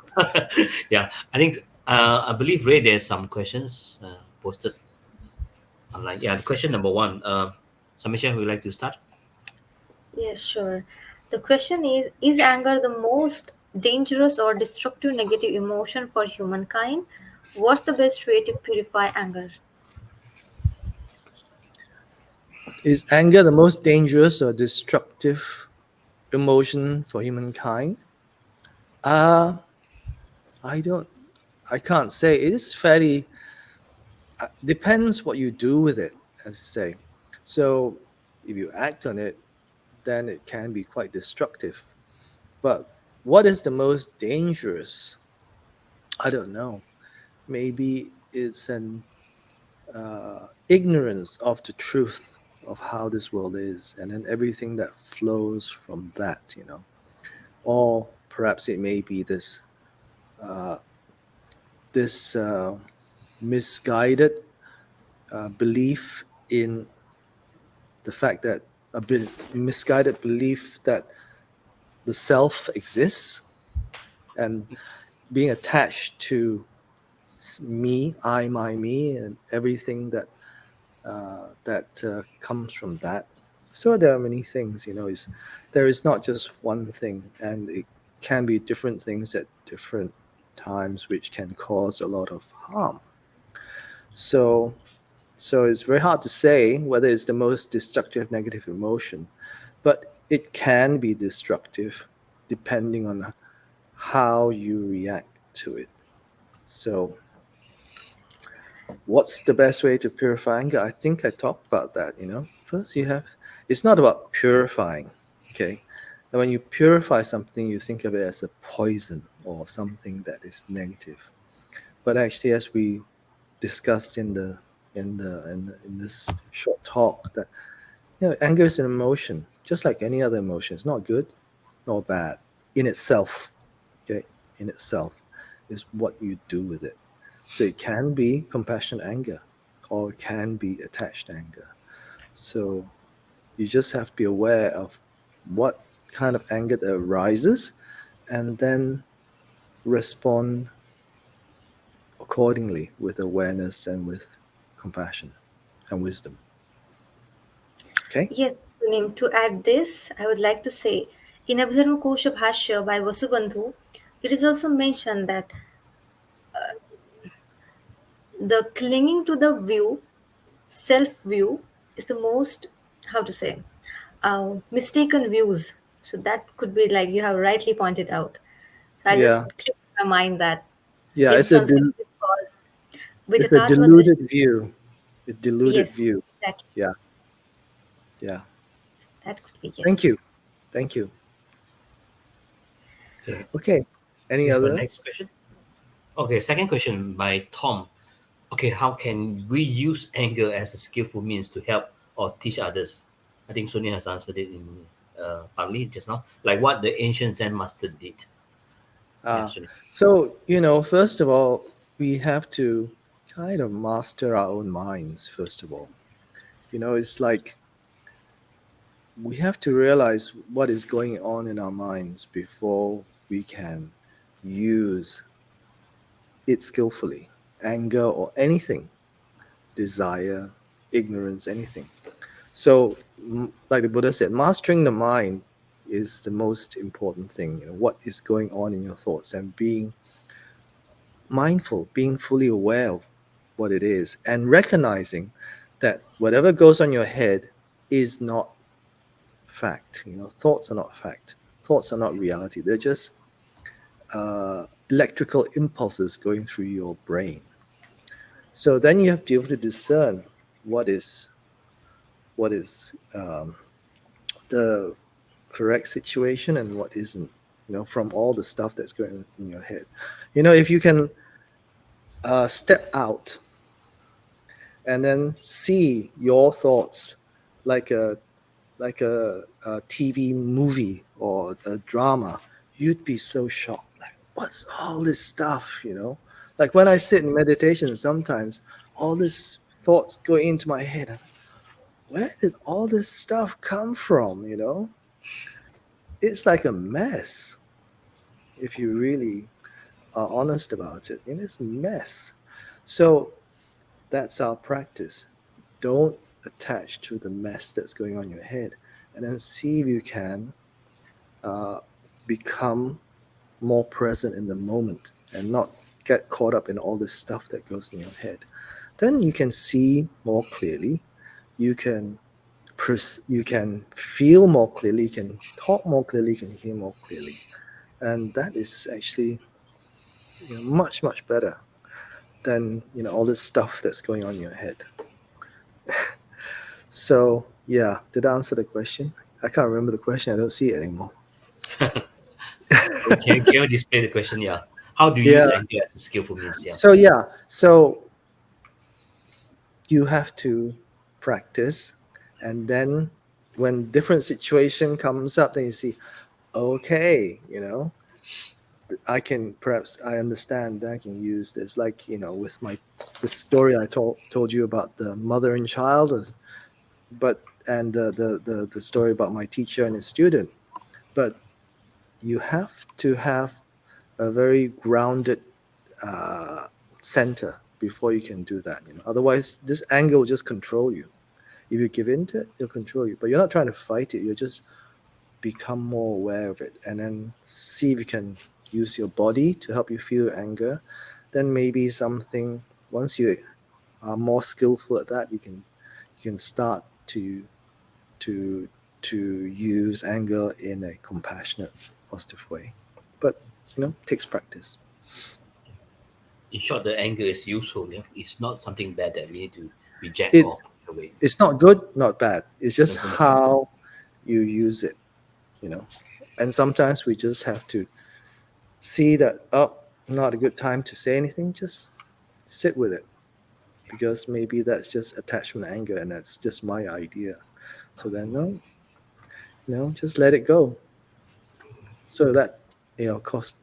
Yeah, I believe Ray, there's some questions posted online. Yeah, question number one. Samisha, would you like to start? Yes, sure. The question is anger the most dangerous or destructive negative emotion for humankind? What's the best way to purify anger? Is anger the most dangerous or destructive emotion for humankind? Uh, I don't, I can't say. It is fairly, depends what you do with it, as I say. So if you act on it, then it can be quite destructive. But what is the most dangerous? I don't know. Maybe it's an ignorance of the truth of how this world is, and then everything that flows from that. Or perhaps it may be uh, this misguided belief in the fact that a bit misguided belief that the self exists, and being attached to me, I, my, me, and everything that comes from that. So there are many things. There is not just one thing, and it can be different things at different times, which can cause a lot of harm. So, so it's very hard to say whether it's the most destructive negative emotion, but it can be destructive depending on how you react to it. So, what's the best way to purify anger? I think I talked about that. First, it's not about purifying, okay? And when you purify something, you think of it as a poison or something that is negative. But actually, as we discussed in this short talk, that anger is an emotion, just like any other emotion. It's not good nor bad in itself. Okay, in itself is what you do with it. So it can be compassion anger, or it can be attached anger. So you just have to be aware of what kind of anger that arises, and then respond accordingly with awareness and with compassion and wisdom. Okay. Yes, Sunim, to add this, I would like to say in Abhidharma Kosha Bhashya by Vasubandhu, it is also mentioned that the clinging to the view, self view, is the most, how to say, mistaken views. So that could be like you have rightly pointed out. So I just Yeah. clicked in my mind that Yeah. in It's a Sanskrit it is called it's a Vigatatma Drishti. deluded view. A deluded Yes, view. exactly. Yeah. Yeah. That could be, Thank yes. you. Thank you. Okay, Okay. Any we have a other? next question. Okay, second question by Tom. Okay, how can we use anger as a skillful means to help or teach others? I think Sonia has answered it in partly just now, like what the ancient Zen master did. Yeah, Uh, Sonia. so, first of all, we have to kind of master our own minds, first of all. It's like we have to realize what is going on in our minds before we can use it skillfully. Anger or anything, desire, ignorance, anything. So, like the Buddha said, mastering the mind is the most important thing. What is going on in your thoughts, and being mindful, being fully aware of what it is, and recognizing that whatever goes on your head is not fact. Thoughts are not fact. Thoughts are not reality. They're just electrical impulses going through your brain. So then you have to be able to discern what is the correct situation and what isn't. From all the stuff that's going on in your head. If you can step out and then see your thoughts like a TV movie or a drama, you'd be so shocked. Like, what's all this stuff? Like when I sit in meditation, sometimes all these thoughts go into my head. And where did all this stuff come from? It's like a mess if you really are honest about it. It's a mess. So that's our practice. Don't attach to the mess that's going on in your head, and then see if you can become more present in the moment and not get caught up in all this stuff that goes in your head, then you can see more clearly. You can you can feel more clearly. You can talk more clearly. You can hear more clearly, and that is actually much better than all this stuff that's going on in your head. So yeah, did I answer the question? I can't remember the question. I don't see it anymore. Can you display the question? Yeah. How do you Yeah. use anger as a skillful means? Yeah. So you have to practice, and then when different situation comes up, then you see, okay, I understand that I can use this, like with the story I told you about the mother and child, but and the story about my teacher and his student. But you have to have a very grounded uh, center before you can do that. Otherwise, this anger will just control you. If you give in to it, it'll control you. But you're not trying to fight it. You just become more aware of it, and then see if you can use your body to help you feel anger. Then maybe something, once you are more skillful at that, you can start to to use anger in a compassionate, positive way. But takes practice. In short, the anger is useful. Yeah? It's not something bad that we need to reject or It's push away. it's not good, not bad. It's just Not good, not bad. how you use it, you know. And sometimes we just have to see that, oh, not a good time to say anything. Just sit with it, because maybe that's just attachment anger, and that's just my idea. So then, no, just let it go. So that, of course,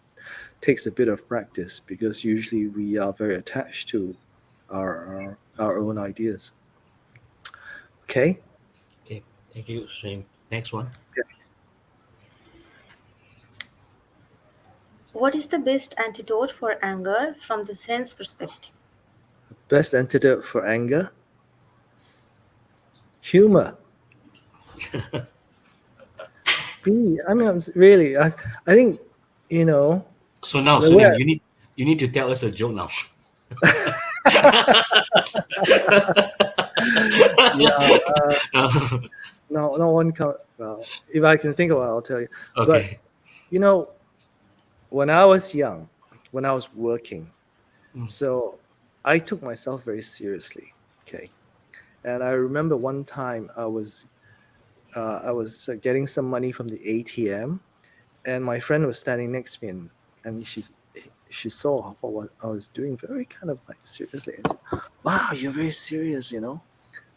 takes a bit of practice, because usually we are very attached to our own ideas. Okay. Okay. Thank you, Stream. Next one. What is the best antidote for anger from the Zen's perspective? Best antidote for anger: humor. I mean, really, I think, you know, So now, the way Sunim, you need to tell us a joke now. yeah, no one can. Well, if I can think of it, I'll tell you. But Okay. you know, when I was young, when I was working, Mm. so I took myself very seriously. Okay, and I remember one time I was getting some money from the ATM, and my friend was standing next to me, and she saw what I was doing very kind of like seriously. And she, wow, you're very serious,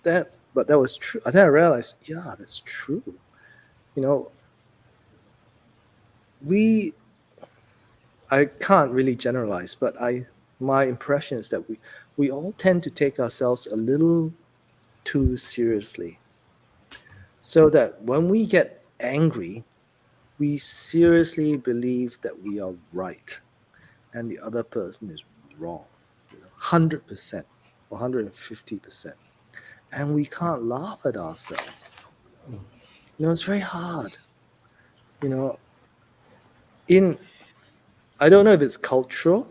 But that was true. Then I realized, yeah, that's true. You know, we I can't really generalize, but my impression is that we all tend to take ourselves a little too seriously. So that when we get angry, we seriously believe that we are right and the other person is wrong, 100% or 150%. And we can't laugh at ourselves. It's very hard. You know, in I don't know if it's cultural,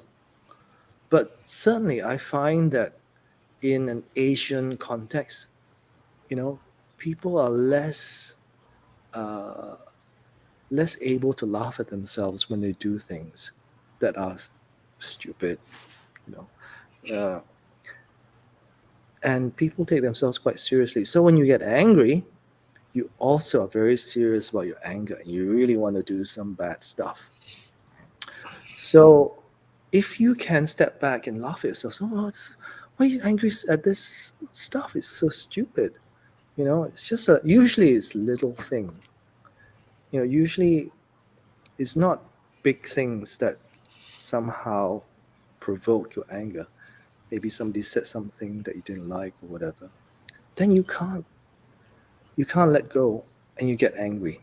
but certainly I find that in an Asian context, people are uh, less able to laugh at themselves when they do things that are stupid, you know, and people take themselves quite seriously. So when you get angry, you also are very serious about your anger, and you really want to do some bad stuff. So if you can step back and laugh at yourself, why are you angry at this stuff? It's so stupid. It's just usually it's little thing. Usually it's not big things that somehow provoke your anger. Maybe somebody said something that you didn't like or whatever. Then you can't let go, and you get angry.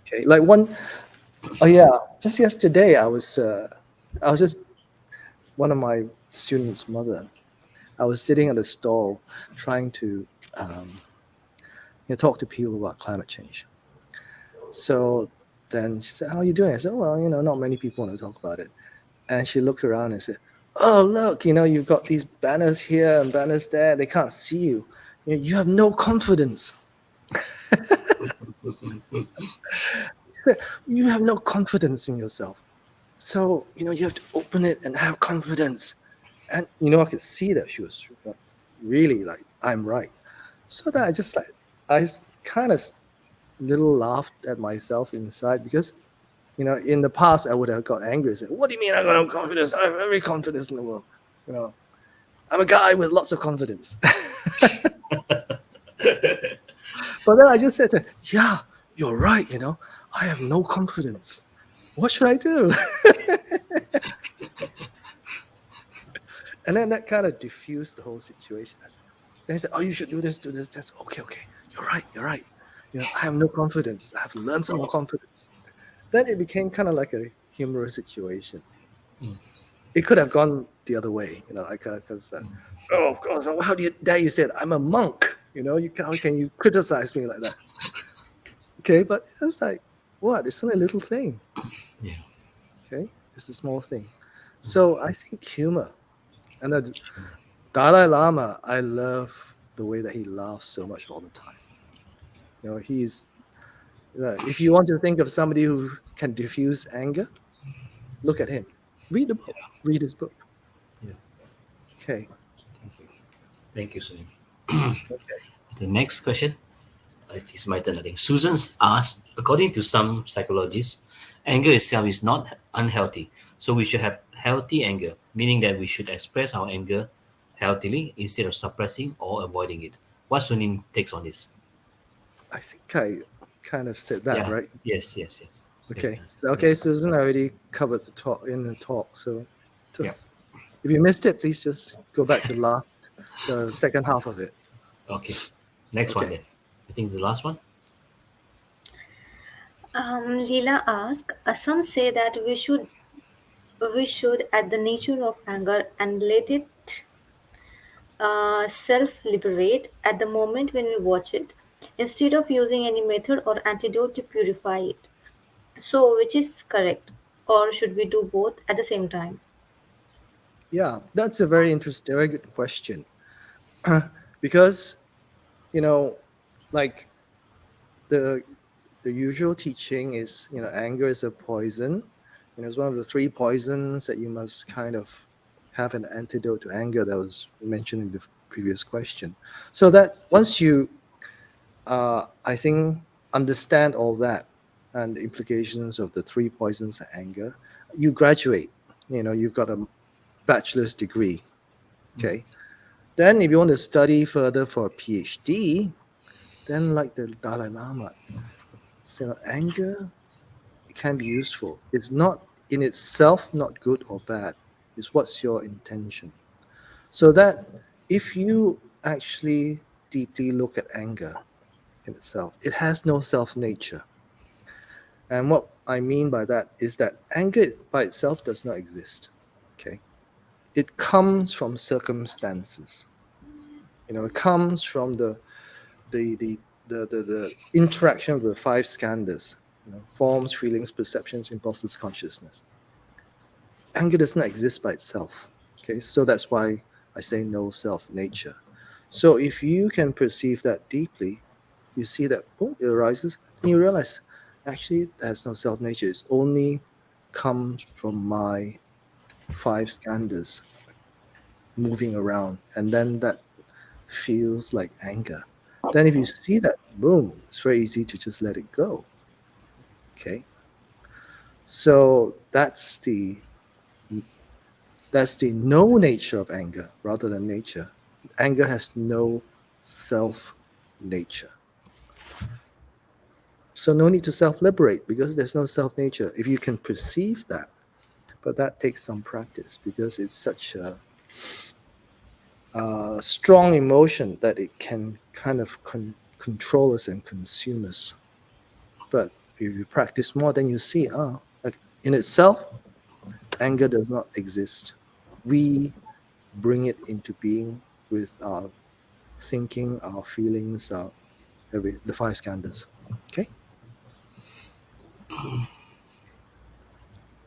Okay, like oh yeah, just yesterday I was just one of my students' mother. I was sitting at a stall trying to talk to people about climate change. So then she said, "How are you doing?" I said, "Well, not many people want to talk about it." And she looked around and said, "Oh, look, you've got these banners here and banners there. They can't see you. You have no confidence." She said, "You have no confidence in yourself. So, you have to open it and have confidence." And, I could see that she was really like, I'm right. So that I kind of little laughed at myself inside because, in the past, I would have got angry and said, "What do you mean I got no confidence? I have every confidence in the world. You know, I'm a guy with lots of confidence." But then I just said to her, "Yeah, you're right. I have no confidence. What should I do?" And then that kind of diffused the whole situation. Then he said, "Oh, you should do this, do this." That's okay, okay. You're right, you're right. I have no confidence. I have to learn some more confidence. Then it became kind of like a humorous situation. Mm. It could have gone the other way, I kind of said, "Oh, of course. How do you dare you say it? I'm a monk. How can you criticize me like that?" Okay, but it's like, what? It's only a little thing. Yeah. Okay, it's a small thing. So I think humor and the Dalai Lama, I love the way that he laughs so much all the time. He's if you want to think of somebody who can diffuse anger, look at him. Read the book. Read his book. Yeah. Okay. Thank you. Thank you, Sunim. Okay. The next question. It's my turn, I think. Susan's asked, according to some psychologists, anger itself is not unhealthy. So we should have healthy anger, meaning that we should express our anger healthily instead of suppressing or avoiding it. What Sunim takes on this? I think I kind of said that, Yeah. right? Yes, yes, yes. Let me Okay. answer. So, Yeah. okay, Susan already covered the talk in the talk. So Yeah. just if you missed it, please just go back to the second half of it. Okay. Next one Okay. then. I think it's the last one. Leela asked, some say that we should at the nature of anger and let it self-liberate at the moment when we watch it, instead of using any method or antidote to purify it. So, which is correct, or should we do both at the same time? Yeah, that's a very interesting, very good question. Because, you know, like the the usual teaching is, anger is a poison. It's one of the three poisons that you must kind of have an antidote to anger that was mentioned in the previous question. So that once you, I think, understand all that and the implications of the three poisons of anger, you graduate. You've got a bachelor's degree. Okay. Then, if you want to study further for a PhD, then like the Dalai Lama, so anger can be useful. It's not in itself not good or bad. It's what's your intention. So that if you actually deeply look at anger in itself, it has no self nature. And what I mean by that is that anger by itself does not exist. Okay. It comes from circumstances. It comes from the the the interaction of the five skandhas, forms, feelings, perceptions, impulses, consciousness. Anger does not exist by itself. Okay, so that's why I say no self nature. So if you can perceive that deeply, you see that boom, it arises, and you realize actually there's no self nature. It's only comes from my five skandhas moving around, and then that feels like anger. Then if you see that, boom, it's very easy to just let it go. Okay, so that's the no nature of anger rather than nature. Anger has no self nature. So no need to self-liberate because there's no self-nature. If you can perceive that, but that takes some practice because it's such a strong emotion that it can kind of control us and consume us. But if you practice more, then you see, like in itself, anger does not exist. We bring it into being with our thinking, our feelings, the five skandhas. Okay.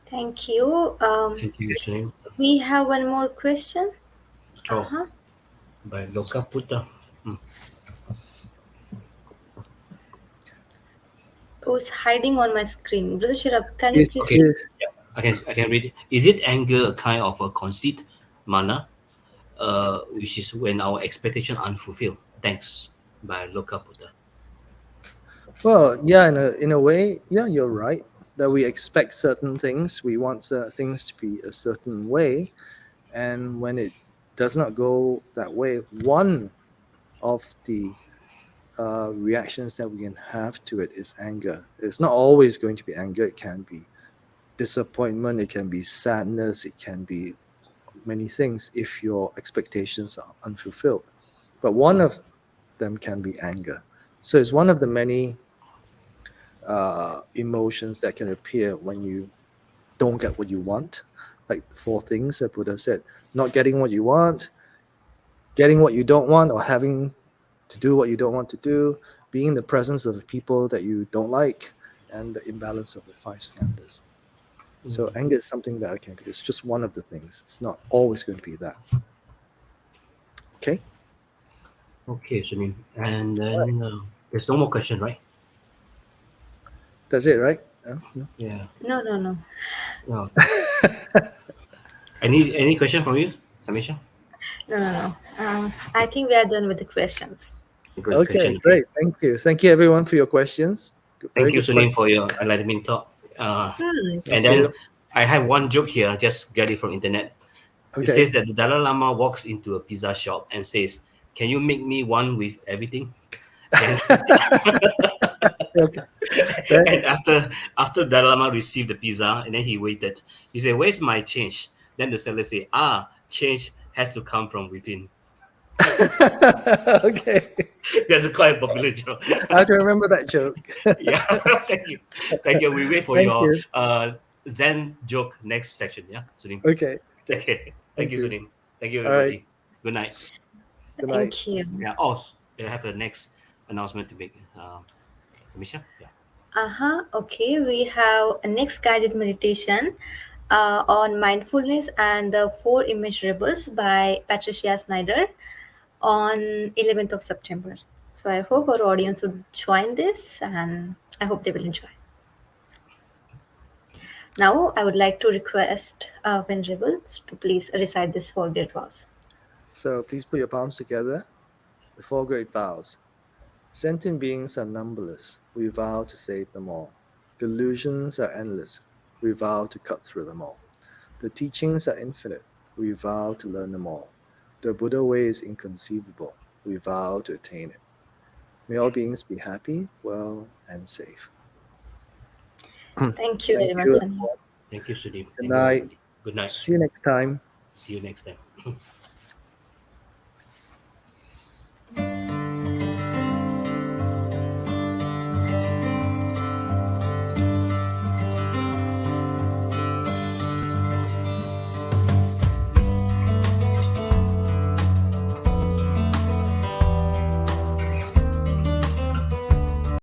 Thank you. Thank you, Sunim. We have one more question. Oh, Uh-huh. by Loka Putta. Oh, it's hiding on my screen. Brother Shirab, can you Is please Okay, read? is yeah, I can read it. Is it anger a kind of a conceit, mana, which is when our expectation unfulfilled? Thanks, by Loka Putta. well, yeah, in a way, yeah, you're right that we expect certain things. We want things to be a certain way, and when it does not go that way, one of the reactions that we can have to it is anger. It's not always going to be anger. It can be disappointment. It can be sadness. It can be many things if your expectations are unfulfilled. But one of them can be anger. So it's one of the many emotions that can appear when you don't get what you want. Like the four things that Buddha said: not getting what you want, getting what you don't want, or having to do what you don't want to do, being in the presence of people that you don't like, and the imbalance of the five standards. So anger is something that can be. It's just one of the things. It's not always going to be that. Okay, Okay, Sunim. And then there's no more question, right? that's it, right? No? Yeah. No, no, no. No. Any question from you, Samisha? No, no, no. I think we are done with the questions. Good Okay, question. Okay. great. Thank you, everyone, for your questions. Very Thank you, good Sunim, question. for your enlightenment talk. Thank And then you. I have one joke here. Just get it from internet. It Okay. says that the Dalai Lama walks into a pizza shop and says, "Can you make me one with everything?" Then Okay. That, and after Dalai Lama received the pizza and then he waited, he said, "Where's my change?" Then the seller say, change has to come from within." okay. That's a quite popular joke. I have to remember that joke. Yeah, thank you, thank you. We wait for Thank your you. Zen joke next section. Yeah, Sunim. Okay. Okay. Okay, thank Thank you, you. Sunim. Thank you, All right. everybody. Good night. Good night. Thank you. Yeah. Oh, I have a next announcement to make. Misha. Yeah. Uh-huh. Okay, we have a next guided meditation on mindfulness and the four immeasurables by Patricia Snyder on 11th of September. So I hope our audience would join this and I hope they will enjoy. Now I would like to request Venerable to please recite this four great vows. So please put your palms together. The four great vows. Sentient beings are numberless. We vow to save them all. Delusions are endless. We vow to cut through them all. The teachings are infinite. We vow to learn them all. The Buddha way is inconceivable. We vow to attain it. May all beings be happy, well, and safe. Thank you Thank very much, you. Sunny. Thank you, Sunim. Good Thank you, night. everybody. Good night. See you next time. See you next time.